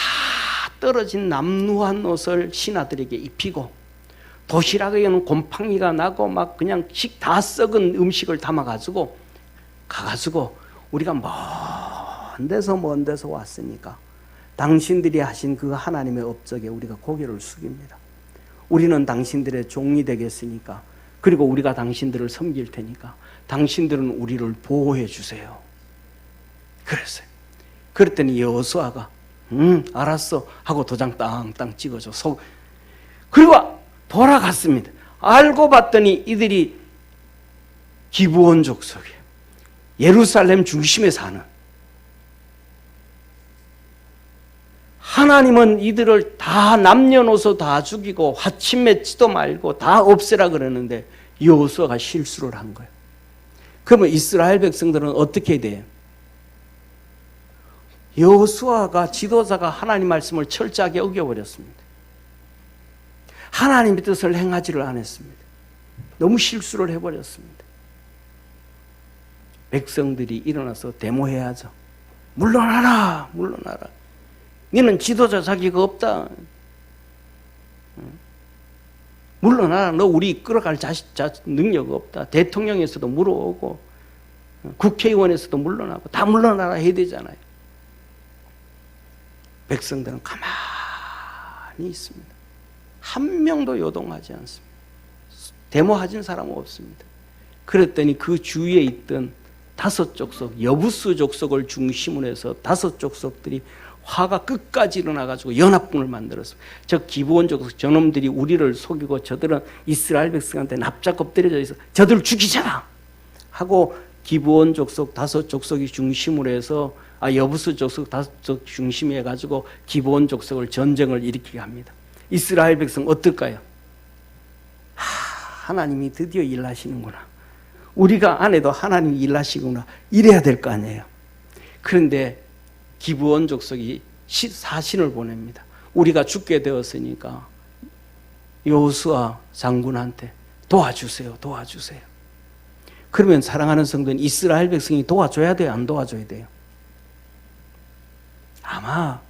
떨어진 남루한 옷을 신하들에게 입히고 도시락에는 곰팡이가 나고 막 그냥 다 썩은 음식을 담아가지고 가가지고 우리가 먼 데서 왔으니까 당신들이 하신 그 하나님의 업적에 우리가 고개를 숙입니다. 우리는 당신들의 종이 되겠으니까, 그리고 우리가 당신들을 섬길 테니까 당신들은 우리를 보호해 주세요. 그랬어요. 그랬더니 여호수아가 알았어 하고 도장 땅땅 찍어줘. 그리고 돌아갔습니다. 알고 봤더니 이들이 기브온 족속이에요. 예루살렘 중심에 사는. 하나님은 이들을 다 남녀노소 다 죽이고 화침 맺지도 말고 다 없애라 그러는데 여호수아가 실수를 한 거예요. 그러면 이스라엘 백성들은 어떻게 돼요? 여호수아가 지도자가 하나님 말씀을 철저하게 어겨버렸습니다. 하나님의 뜻을 행하지를 않았습니다. 너무 실수를 해버렸습니다. 백성들이 일어나서 데모해야죠. 물러나라, 물러나라. 너는 지도자 자격이 없다. 물러나라. 너 우리 이끌어갈 능력 없다. 대통령에서도 물어오고 국회의원에서도 물러나고 다 물러나라 해야 되잖아요. 백성들은 가만히 있습니다. 한 명도 요동하지 않습니다. 데모하진 사람은 없습니다. 그랬더니 그 주위에 있던 5족속, 여부스 족속을 중심으로 해서 5족속들이 화가 끝까지 일어나가지고 연합군을 만들었습니다. 저 기브온 족속, 저놈들이 우리를 속이고 저들은 이스라엘 백성한테 납작 엎드려져 있어 저들을 죽이자 하고 기브온 족속 5족속이 중심으로 해서 여부스 족속 5족 중심이 해가지고 기브온 족속을 전쟁을 일으키게 합니다. 이스라엘 백성 어떨까요? 하나님이 드디어 일하시는구나. 우리가 안 해도 하나님이 일하시구나. 이래야 될 거 아니에요. 그런데 기브온 족속이 사신을 보냅니다. 우리가 죽게 되었으니까 여호수아 장군한테 도와주세요. 도와주세요. 그러면 사랑하는 성도는 이스라엘 백성이 도와줘야 돼요? 안 도와줘야 돼요? 아마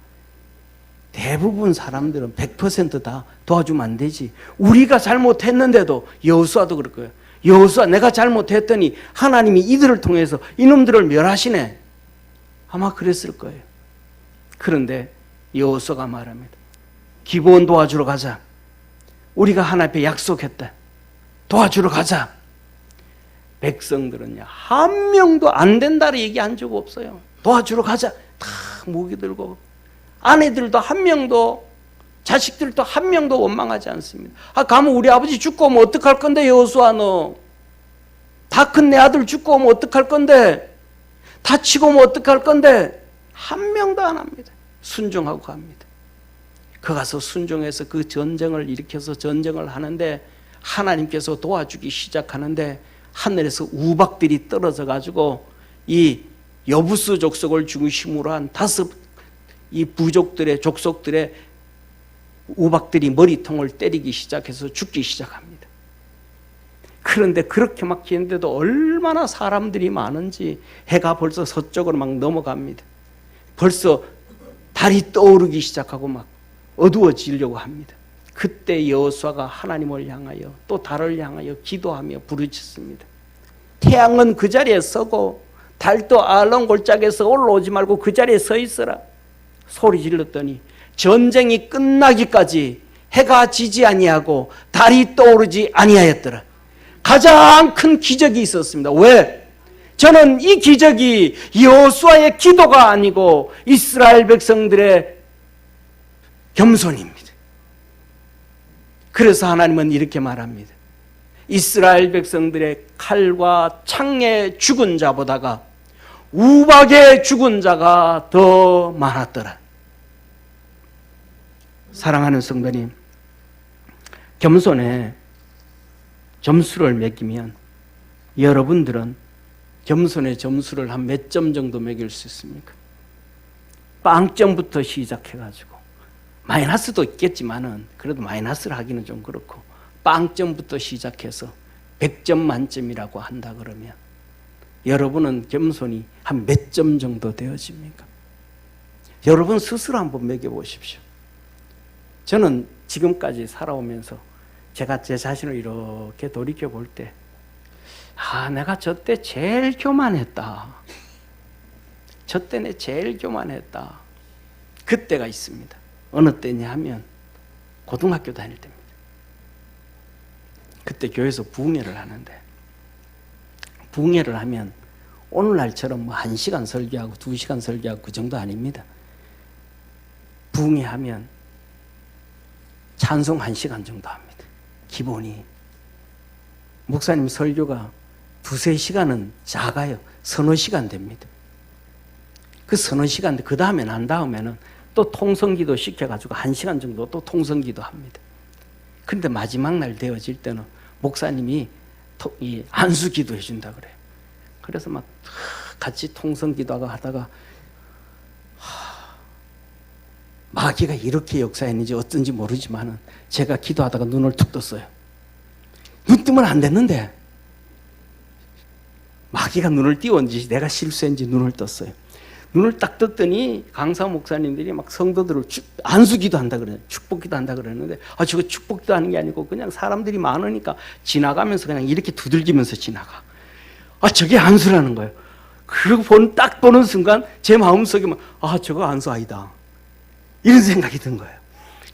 대부분 사람들은 100% 다 도와주면 안 되지. 우리가 잘못했는데도 여호수아도 그럴 거예요. 여호수아 내가 잘못했더니 하나님이 이들을 통해서 이놈들을 멸하시네. 아마 그랬을 거예요. 그런데 여호수아가 말합니다. 기브온 도와주러 가자. 우리가 하나님 앞에 약속했다. 도와주러 가자. 백성들은요, 한 명도 안 된다고 얘기한 적 없어요. 도와주러 가자. 다 무기 들고, 아내들도 한 명도, 자식들도 한 명도 원망하지 않습니다. 가면 우리 아버지 죽고 오면 어떡할 건데, 여호수아 너. 다 큰 내 아들 죽고 오면 어떡할 건데, 다치고 오면 어떡할 건데, 한 명도 안 합니다. 순종하고 갑니다. 그 가서 순종해서 그 전쟁을 일으켜서 전쟁을 하는데 하나님께서 도와주기 시작하는데 하늘에서 우박들이 떨어져 가지고 이 여부스 족속을 중심으로 한 5 이 부족들의 족속들의 우박들이 머리통을 때리기 시작해서 죽기 시작합니다. 그런데 그렇게 막 기는데도 얼마나 사람들이 많은지 해가 벌써 서쪽으로 막 넘어갑니다. 벌써 달이 떠오르기 시작하고 막 어두워지려고 합니다. 그때 여호수아가 하나님을 향하여 또 달을 향하여 기도하며 부르짖습니다. 태양은 그 자리에 서고 달도 아론 골짜기에서 올라오지 말고 그 자리에 서 있어라. 소리 질렀더니 전쟁이 끝나기까지 해가 지지 아니하고 달이 떠오르지 아니하였더라. 가장 큰 기적이 있었습니다. 왜? 저는 이 기적이 여호수아의 기도가 아니고 이스라엘 백성들의 겸손입니다. 그래서 하나님은 이렇게 말합니다. 이스라엘 백성들의 칼과 창에 죽은 자보다가 우박에 죽은 자가 더 많았더라. 사랑하는 성도님, 겸손에 점수를 매기면 여러분들은 겸손의 점수를 한 몇 점 정도 매길 수 있습니까? 빵점부터 시작해가지고 마이너스도 있겠지만은 그래도 마이너스를 하기는 좀 그렇고 빵점부터 시작해서 100점 만점이라고 한다 그러면 여러분은 겸손이 한 몇 점 정도 되어집니까? 여러분 스스로 한번 매겨보십시오. 저는 지금까지 살아오면서 제가 제 자신을 이렇게 돌이켜볼 때 내가 저 때 제일 교만했다. 저 때 내 제일 교만했다. 그때가 있습니다. 어느 때냐 하면 고등학교 다닐 때입니다. 그때 교회에서 부흥회를 하는데 부흥회를 하면 오늘날처럼 뭐 1시간 설교하고 2시간 설교하고 그 정도 아닙니다. 부흥회 하면 찬송 1시간 정도 합니다. 기본이. 목사님 설교가 2-3시간은 작아요. 서너 시간 됩니다. 그 서너 시간, 그 다음에 난 다음에는 또 통성기도 시켜가지고 1시간 정도 또 통성기도 합니다. 그런데 마지막 날 되어질 때는 목사님이 이 안수기도 해준다 그래요. 그래서 막 같이 통성기도 하다가 마귀가 이렇게 역사했는지 어쩐지 모르지만은 제가 기도하다가 눈을 툭 떴어요. 눈 뜨면 안 됐는데 마귀가 눈을 띄웠는지 내가 실수했는지 눈을 떴어요. 눈을 딱 떴더니 강사 목사님들이 막 성도들을 안수기도 한다 그래요. 축복기도 한다 그랬는데 저거 축복기도 하는 게 아니고 그냥 사람들이 많으니까 지나가면서 그냥 이렇게 두들기면서 지나가. 저게 안수라는 거예요. 그리고 딱 보는 순간 제 마음속에 저거 안수 아니다. 이런 생각이 든 거예요.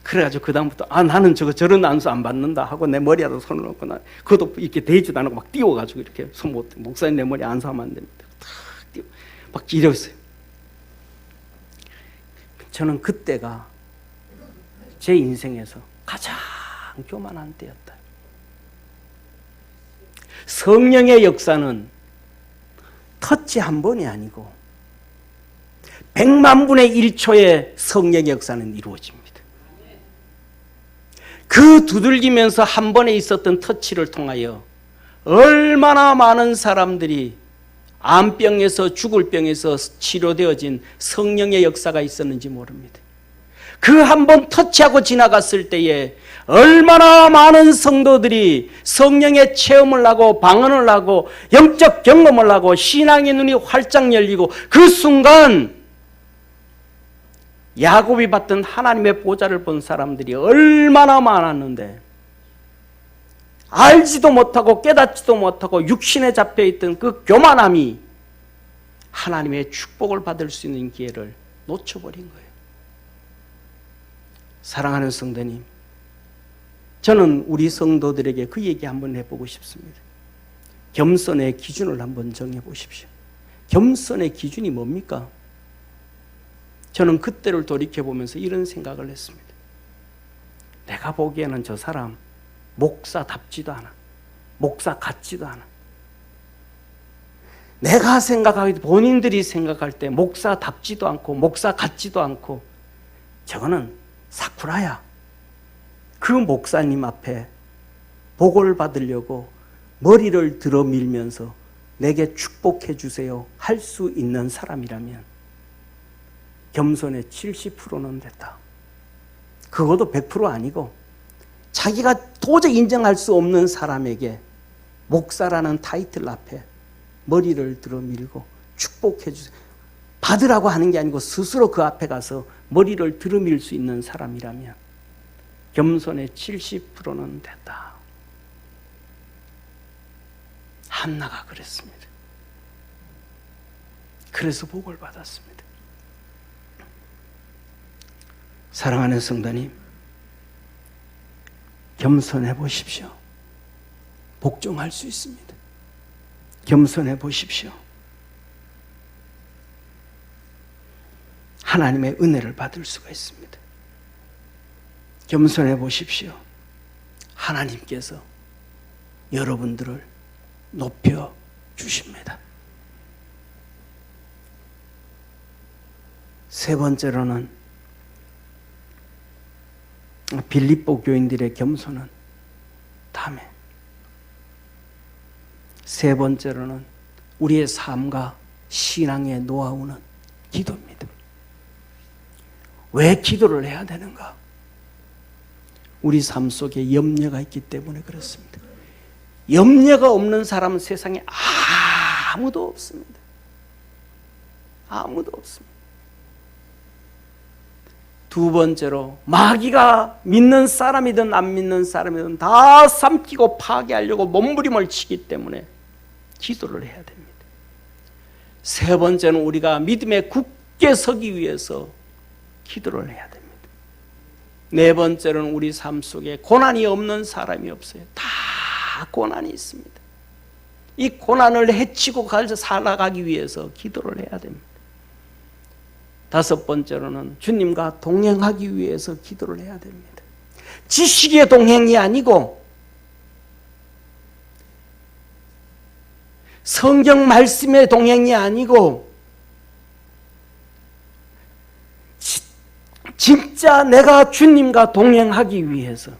그래가지고 그다음부터 나는 저런 안수 안 받는다 하고 내 머리에다 손을 놓고 그것도 이렇게 대지도 안 하고 막 띄워가지고 이렇게 목사님 내 머리 안수하면 안 됩니다. 탁 띄워 막 이랬어요. 저는 그때가 제 인생에서 가장 교만한 때였다. 성령의 역사는 터치 한 번이 아니고 100만 분의 1초의 성령의 역사는 이루어집니다. 그 두들기면서 한 번에 있었던 터치를 통하여 얼마나 많은 사람들이 암병에서 죽을 병에서 치료되어진 성령의 역사가 있었는지 모릅니다. 그 한 번 터치하고 지나갔을 때에 얼마나 많은 성도들이 성령의 체험을 하고 방언을 하고 영적 경험을 하고 신앙의 눈이 활짝 열리고 그 순간 야곱이 봤던 하나님의 보좌를 본 사람들이 얼마나 많았는데 알지도 못하고 깨닫지도 못하고 육신에 잡혀있던 그 교만함이 하나님의 축복을 받을 수 있는 기회를 놓쳐버린 거예요. 사랑하는 성도님, 저는 우리 성도들에게 그 얘기 한번 해보고 싶습니다. 겸손의 기준을 한번 정해 보십시오. 겸손의 기준이 뭡니까? 저는 그때를 돌이켜보면서 이런 생각을 했습니다. 내가 보기에는 저 사람 목사답지도 않아. 목사 같지도 않아. 내가 생각하기도, 본인들이 생각할 때 목사답지도 않고 목사 같지도 않고, 저거는 사쿠라야. 그 목사님 앞에 복을 받으려고 머리를 들어 밀면서 내게 축복해 주세요 할 수 있는 사람이라면 겸손의 70%는 됐다. 그것도 100% 아니고 자기가 도저히 인정할 수 없는 사람에게 목사라는 타이틀 앞에 머리를 들어 밀고 축복해 주세요. 받으라고 하는 게 아니고 스스로 그 앞에 가서 머리를 들어 밀 수 있는 사람이라면 겸손의 70%는 됐다. 한나가 그랬습니다. 그래서 복을 받았습니다. 사랑하는 성도님, 겸손해 보십시오. 복종할 수 있습니다. 겸손해 보십시오. 하나님의 은혜를 받을 수가 있습니다. 겸손해 보십시오. 하나님께서 여러분들을 높여 주십니다. 세 번째로는 빌립보 교인들의 겸손은 다음에, 세 번째로는 우리의 삶과 신앙의 노하우는 기도입니다. 왜 기도를 해야 되는가? 우리 삶 속에 염려가 있기 때문에 그렇습니다. 염려가 없는 사람은 세상에 아무도 없습니다. 아무도 없습니다. 두 번째로, 마귀가 믿는 사람이든 안 믿는 사람이든 다 삼키고 파괴하려고 몸부림을 치기 때문에 기도를 해야 됩니다. 세 번째는 우리가 믿음에 굳게 서기 위해서 기도를 해야 됩니다. 네 번째로는 우리 삶 속에 고난이 없는 사람이 없어요. 다 고난이 있습니다. 이 고난을 헤치고 살아가기 위해서 기도를 해야 됩니다. 다섯 번째로는 주님과 동행하기 위해서 기도를 해야 됩니다. 지식의 동행이 아니고 성경 말씀의 동행이 아니고 진짜 내가 주님과 동행하기 위해서.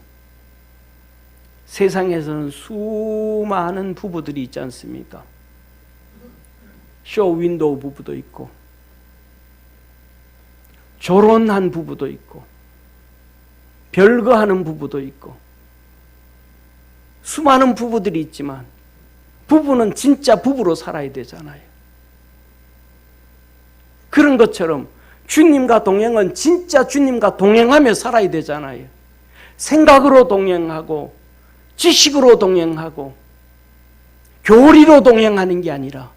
세상에서는 수많은 부부들이 있지 않습니까? 쇼 윈도우 부부도 있고 결혼한 부부도 있고 별거하는 부부도 있고 수많은 부부들이 있지만 부부는 진짜 부부로 살아야 되잖아요. 그런 것처럼 주님과 동행은 진짜 주님과 동행하며 살아야 되잖아요. 생각으로 동행하고 지식으로 동행하고 교리로 동행하는 게 아니라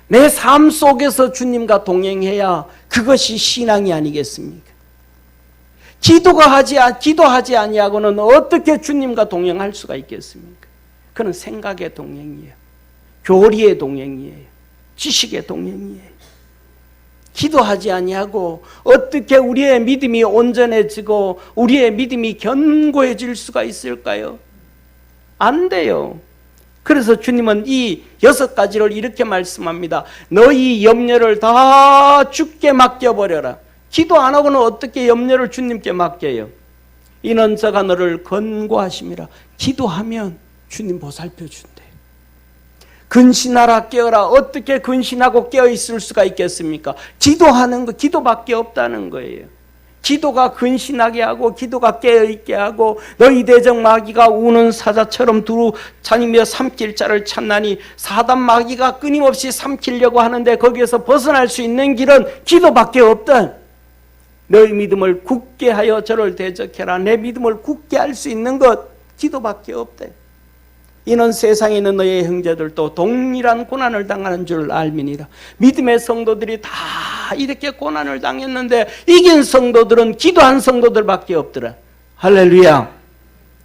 내 삶 속에서 주님과 동행해야 그것이 신앙이 아니겠습니까? 기도하지 아니하고는 어떻게 주님과 동행할 수가 있겠습니까? 그는 생각의 동행이에요. 교리의 동행이에요. 지식의 동행이에요. 기도하지 아니하고 어떻게 우리의 믿음이 온전해지고 우리의 믿음이 견고해질 수가 있을까요? 안 돼요. 그래서 주님은 이 6가지를 이렇게 말씀합니다. 너희 염려를 다 주께 맡겨버려라. 기도 안 하고는 어떻게 염려를 주님께 맡겨요? 이는 저가 너를 권고하심이라. 기도하면 주님 보살펴 준대요. 근신하라 깨어라. 어떻게 근신하고 깨어 있을 수가 있겠습니까? 기도하는 거, 기도밖에 없다는 거예요. 기도가 근신하게 하고 기도가 깨어있게 하고 너희 대적 마귀가 우는 사자처럼 두루 다니며 삼킬 자를 찾나니 사단 마귀가 끊임없이 삼키려고 하는데 거기에서 벗어날 수 있는 길은 기도밖에 없다. 너희 믿음을 굳게 하여 저를 대적해라. 내 믿음을 굳게 할 수 있는 것 기도밖에 없대. 이는 세상에 있는 너희 형제들도 동일한 고난을 당하는 줄 알미니라. 믿음의 성도들이 다 이렇게 고난을 당했는데 이긴 성도들은 기도한 성도들밖에 없더라. 할렐루야.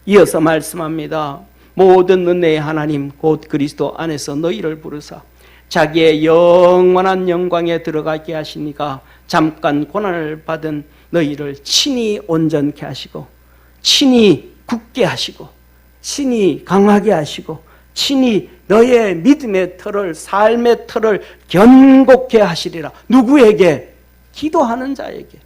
이어서 말씀합니다. 모든 은혜의 하나님 곧 그리스도 안에서 너희를 부르사 자기의 영원한 영광에 들어가게 하시니까 잠깐 고난을 받은 너희를 친히 온전케 하시고 친히 굳게 하시고 친히 강하게 하시고 친히 너의 믿음의 털을 삶의 털을 견고케 하시리라. 누구에게? 기도하는 자에게.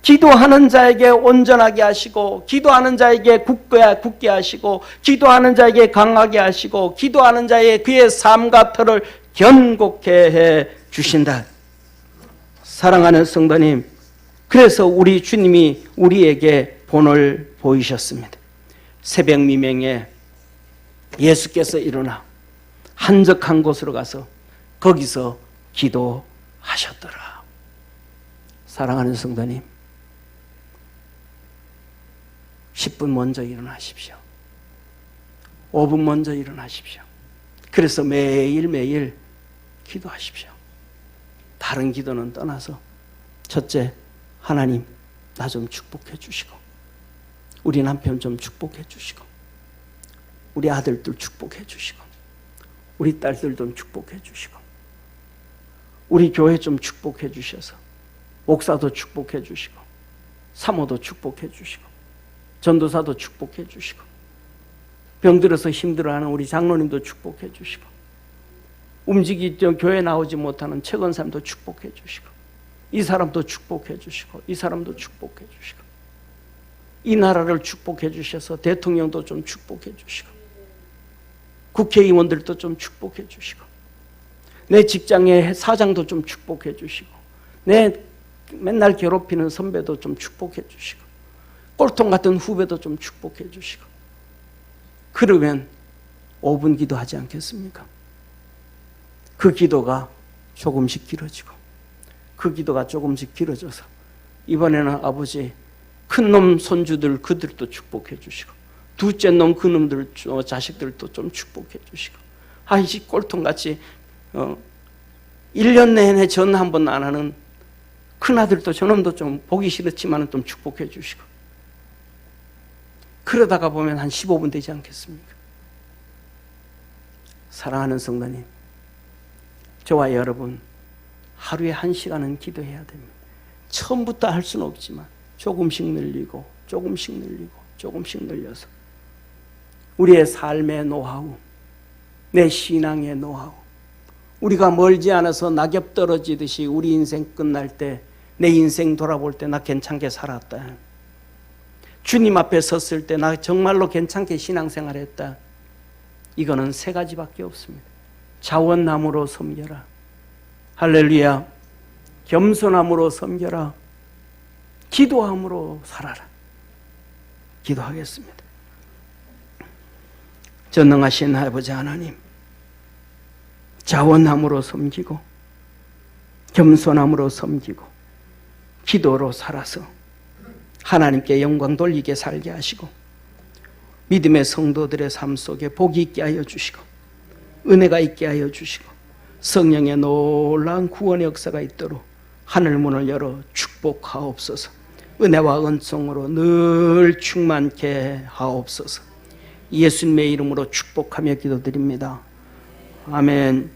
기도하는 자에게 온전하게 하시고 기도하는 자에게 굳게 하시고 기도하는 자에게 강하게 하시고 기도하는 자의 그의 삶과 털을 견고케 해 주신다. 사랑하는 성도님, 그래서 우리 주님이 우리에게 본을 보이셨습니다. 새벽 미명에 예수께서 일어나 한적한 곳으로 가서 거기서 기도하셨더라. 사랑하는 성도님, 10분 먼저 일어나십시오. 5분 먼저 일어나십시오. 그래서 매일매일 기도하십시오. 다른 기도는 떠나서 첫째, 하나님 나 좀 축복해 주시고 우리 남편 좀 축복해 주시고 우리 아들들 축복해 주시고 우리 딸들 좀 축복해 주시고 우리 교회 좀 축복해 주셔서 목사도 축복해 주시고 사모도 축복해 주시고 전도사도 축복해 주시고 병들어서 힘들어하는 우리 장로님도 축복해 주시고 움직이죠 교회 나오지 못하는 최건사님도 축복해 주시고 이 사람도 축복해 주시고 이 사람도 축복해 주시고 이 나라를 축복해 주셔서 대통령도 좀 축복해 주시고 국회의원들도 좀 축복해 주시고 내 직장의 사장도 좀 축복해 주시고 내 맨날 괴롭히는 선배도 좀 축복해 주시고 꼴통 같은 후배도 좀 축복해 주시고 그러면 5분 기도하지 않겠습니까? 그 기도가 조금씩 길어지고 그 기도가 조금씩 길어져서 이번에는 아버지 큰놈 손주들 그들도 축복해 주시고 둘째 놈 그놈들 자식들도 좀 축복해 주시고 아이씨 꼴통같이 1년 내내 전 한 번 안 하는 큰아들도 저놈도 좀 보기 싫었지만 좀 축복해 주시고 그러다가 보면 한 15분 되지 않겠습니까? 사랑하는 성도님, 저와 여러분 하루에 1시간은 기도해야 됩니다. 처음부터 할 수는 없지만 조금씩 늘리고 조금씩 늘리고 조금씩 늘려서 우리의 삶의 노하우, 내 신앙의 노하우, 우리가 멀지 않아서 낙엽 떨어지듯이 우리 인생 끝날 때 내 인생 돌아볼 때 나 괜찮게 살았다. 주님 앞에 섰을 때 나 정말로 괜찮게 신앙생활했다. 이거는 3가지밖에 없습니다. 자원함으로 섬겨라. 할렐루야. 겸손함으로 섬겨라. 기도함으로 살아라. 기도하겠습니다. 전능하신 아버지 하나님, 자원함으로 섬기고 겸손함으로 섬기고 기도로 살아서 하나님께 영광 돌리게 살게 하시고 믿음의 성도들의 삶 속에 복이 있게 하여 주시고 은혜가 있게 하여 주시고 성령의 놀라운 구원의 역사가 있도록 하늘문을 열어 축복하옵소서. 은혜와 은총으로 늘 충만케 하옵소서. 예수님의 이름으로 축복하며 기도드립니다. 아멘.